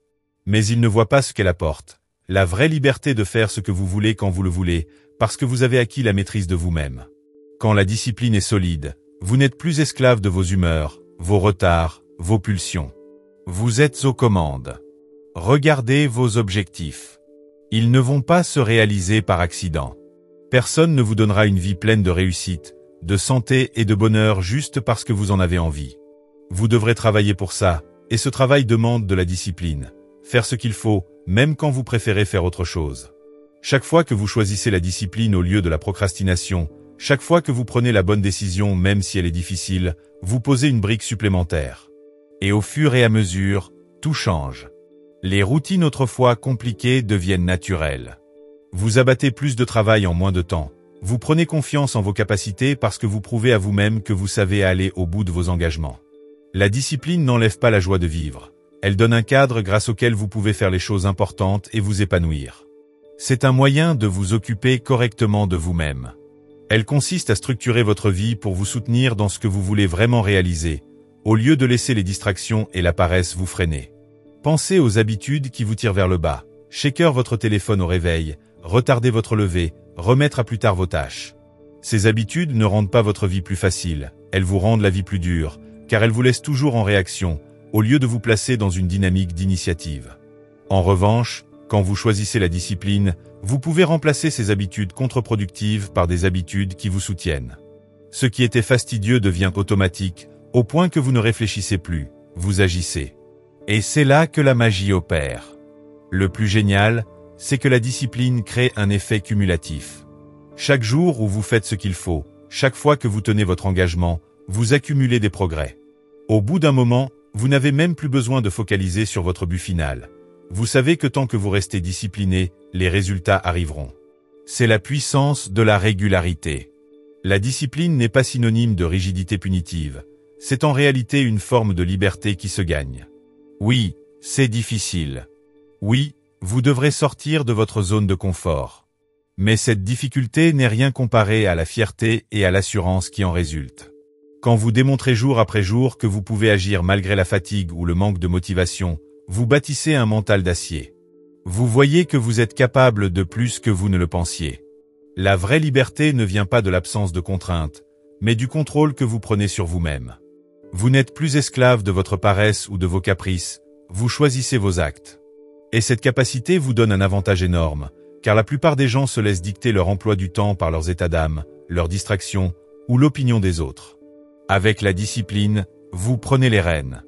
Mais ils ne voient pas ce qu'elle apporte. La vraie liberté de faire ce que vous voulez quand vous le voulez, parce que vous avez acquis la maîtrise de vous-même. Quand la discipline est solide, vous n'êtes plus esclave de vos humeurs, vos retards, vos pulsions. Vous êtes aux commandes. Regardez vos objectifs. Ils ne vont pas se réaliser par accident. Personne ne vous donnera une vie pleine de réussite, de santé et de bonheur juste parce que vous en avez envie. Vous devrez travailler pour ça, et ce travail demande de la discipline. Faire ce qu'il faut, même quand vous préférez faire autre chose. Chaque fois que vous choisissez la discipline au lieu de la procrastination, chaque fois que vous prenez la bonne décision même si elle est difficile, vous posez une brique supplémentaire. Et au fur et à mesure, tout change. Les routines autrefois compliquées deviennent naturelles. Vous abattez plus de travail en moins de temps. Vous prenez confiance en vos capacités parce que vous prouvez à vous-même que vous savez aller au bout de vos engagements. La discipline n'enlève pas la joie de vivre. Elle donne un cadre grâce auquel vous pouvez faire les choses importantes et vous épanouir. C'est un moyen de vous occuper correctement de vous-même. Elle consiste à structurer votre vie pour vous soutenir dans ce que vous voulez vraiment réaliser, au lieu de laisser les distractions et la paresse vous freiner. Pensez aux habitudes qui vous tirent vers le bas. Shaker votre téléphone au réveil, retardez votre lever, remettre à plus tard vos tâches. Ces habitudes ne rendent pas votre vie plus facile, elles vous rendent la vie plus dure, car elles vous laissent toujours en réaction, au lieu de vous placer dans une dynamique d'initiative. En revanche, quand vous choisissez la discipline, vous pouvez remplacer ces habitudes contre-productives par des habitudes qui vous soutiennent. Ce qui était fastidieux devient automatique, au point que vous ne réfléchissez plus, vous agissez. Et c'est là que la magie opère. Le plus génial, c'est que la discipline crée un effet cumulatif. Chaque jour où vous faites ce qu'il faut, chaque fois que vous tenez votre engagement, vous accumulez des progrès. Au bout d'un moment, vous n'avez même plus besoin de focaliser sur votre but final. Vous savez que tant que vous restez discipliné, les résultats arriveront. C'est la puissance de la régularité. La discipline n'est pas synonyme de rigidité punitive. C'est en réalité une forme de liberté qui se gagne. Oui, c'est difficile. Oui, vous devrez sortir de votre zone de confort. Mais cette difficulté n'est rien comparée à la fierté et à l'assurance qui en résultent. Quand vous démontrez jour après jour que vous pouvez agir malgré la fatigue ou le manque de motivation, vous bâtissez un mental d'acier. Vous voyez que vous êtes capable de plus que vous ne le pensiez. La vraie liberté ne vient pas de l'absence de contraintes, mais du contrôle que vous prenez sur vous-même. Vous n'êtes plus esclave de votre paresse ou de vos caprices, vous choisissez vos actes. Et cette capacité vous donne un avantage énorme, car la plupart des gens se laissent dicter leur emploi du temps par leurs états d'âme, leurs distractions ou l'opinion des autres. Avec la discipline, vous prenez les rênes.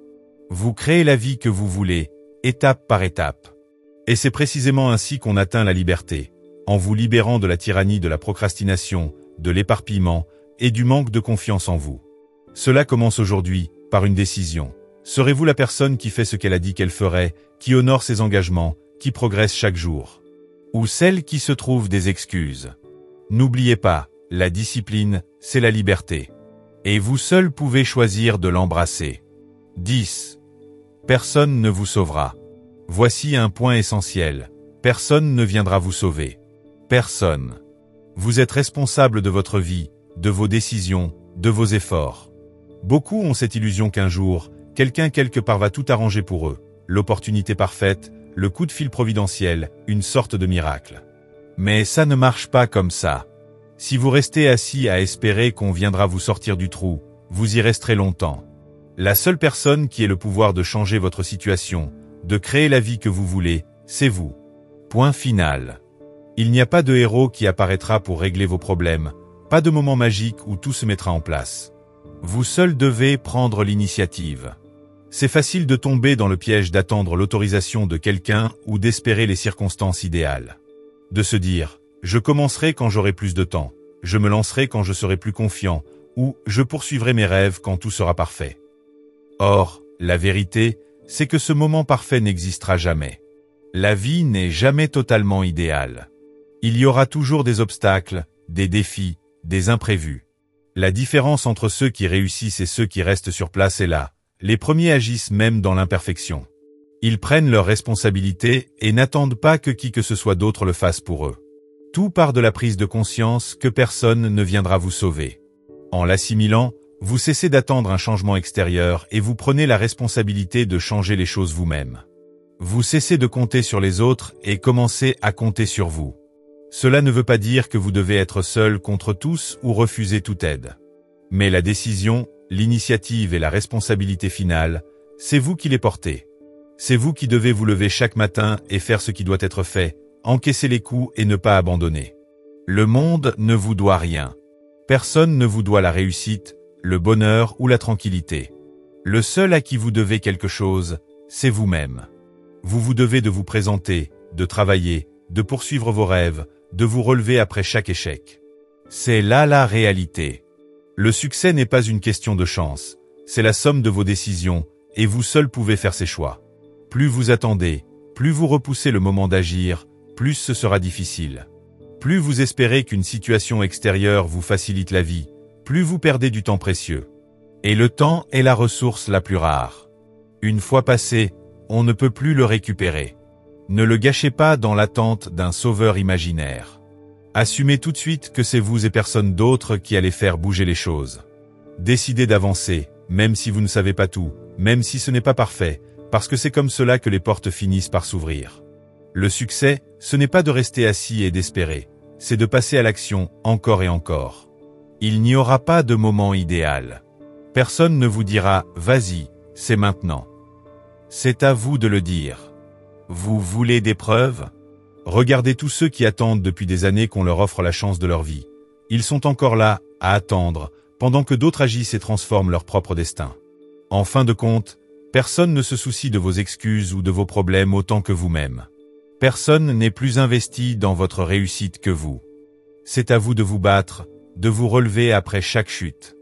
Vous créez la vie que vous voulez, étape par étape. Et c'est précisément ainsi qu'on atteint la liberté. en vous libérant de la tyrannie de la procrastination, de l'éparpillement et du manque de confiance en vous. Cela commence aujourd'hui, par une décision. Serez-vous la personne qui fait ce qu'elle a dit qu'elle ferait, qui honore ses engagements, qui progresse chaque jour? Ou celle qui se trouve des excuses? N'oubliez pas, la discipline, c'est la liberté. Et vous seul pouvez choisir de l'embrasser. 10. Personne ne vous sauvera. Voici un point essentiel. Personne ne viendra vous sauver. Personne. Vous êtes responsable de votre vie, de vos décisions, de vos efforts. Beaucoup ont cette illusion qu'un jour, quelqu'un quelque part va tout arranger pour eux. L'opportunité parfaite, le coup de fil providentiel, une sorte de miracle. Mais ça ne marche pas comme ça. Si vous restez assis à espérer qu'on viendra vous sortir du trou, vous y resterez longtemps. La seule personne qui ait le pouvoir de changer votre situation, de créer la vie que vous voulez, c'est vous. Point final. Il n'y a pas de héros qui apparaîtra pour régler vos problèmes, pas de moment magique où tout se mettra en place. Vous seul devez prendre l'initiative. C'est facile de tomber dans le piège d'attendre l'autorisation de quelqu'un ou d'espérer les circonstances idéales. De se dire, je commencerai quand j'aurai plus de temps, je me lancerai quand je serai plus confiant, ou je poursuivrai mes rêves quand tout sera parfait. Or, la vérité, c'est que ce moment parfait n'existera jamais. La vie n'est jamais totalement idéale. Il y aura toujours des obstacles, des défis, des imprévus. La différence entre ceux qui réussissent et ceux qui restent sur place est là. Les premiers agissent même dans l'imperfection. Ils prennent leurs responsabilités et n'attendent pas que qui que ce soit d'autre le fasse pour eux. Tout part de la prise de conscience que personne ne viendra vous sauver. En l'assimilant, vous cessez d'attendre un changement extérieur et vous prenez la responsabilité de changer les choses vous-même. Vous cessez de compter sur les autres et commencez à compter sur vous. Cela ne veut pas dire que vous devez être seul contre tous ou refuser toute aide. Mais la décision, l'initiative et la responsabilité finale, c'est vous qui les portez. C'est vous qui devez vous lever chaque matin et faire ce qui doit être fait, encaisser les coups et ne pas abandonner. Le monde ne vous doit rien. Personne ne vous doit la réussite, le bonheur ou la tranquillité. Le seul à qui vous devez quelque chose, c'est vous-même. Vous devez de vous présenter, de travailler, de poursuivre vos rêves, de vous relever après chaque échec. C'est là la réalité. Le succès n'est pas une question de chance, c'est la somme de vos décisions, et vous seul pouvez faire ces choix. Plus vous attendez, plus vous repoussez le moment d'agir, plus ce sera difficile. Plus vous espérez qu'une situation extérieure vous facilite la vie, plus vous perdez du temps précieux. Et le temps est la ressource la plus rare. Une fois passé, on ne peut plus le récupérer. Ne le gâchez pas dans l'attente d'un sauveur imaginaire. Assumez tout de suite que c'est vous et personne d'autre qui allez faire bouger les choses. Décidez d'avancer, même si vous ne savez pas tout, même si ce n'est pas parfait, parce que c'est comme cela que les portes finissent par s'ouvrir. Le succès, ce n'est pas de rester assis et d'espérer, c'est de passer à l'action encore et encore. Il n'y aura pas de moment idéal. Personne ne vous dira « vas-y, c'est maintenant ». C'est à vous de le dire. Vous voulez des preuves? Regardez tous ceux qui attendent depuis des années qu'on leur offre la chance de leur vie. Ils sont encore là, à attendre, pendant que d'autres agissent et transforment leur propre destin. En fin de compte, personne ne se soucie de vos excuses ou de vos problèmes autant que vous-même. Personne n'est plus investi dans votre réussite que vous. C'est à vous de vous battre, de vous relever après chaque chute.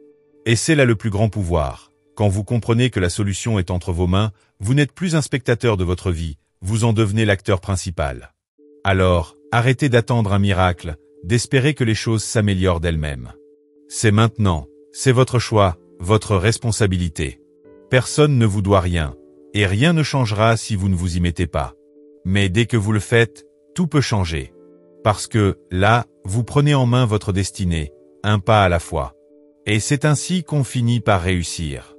Et c'est là le plus grand pouvoir. Quand vous comprenez que la solution est entre vos mains, vous n'êtes plus un spectateur de votre vie, vous en devenez l'acteur principal. Alors, arrêtez d'attendre un miracle, d'espérer que les choses s'améliorent d'elles-mêmes. C'est maintenant, c'est votre choix, votre responsabilité. Personne ne vous doit rien, et rien ne changera si vous ne vous y mettez pas. Mais dès que vous le faites, tout peut changer. Parce que, là, vous prenez en main votre destinée, un pas à la fois. Et c'est ainsi qu'on finit par réussir.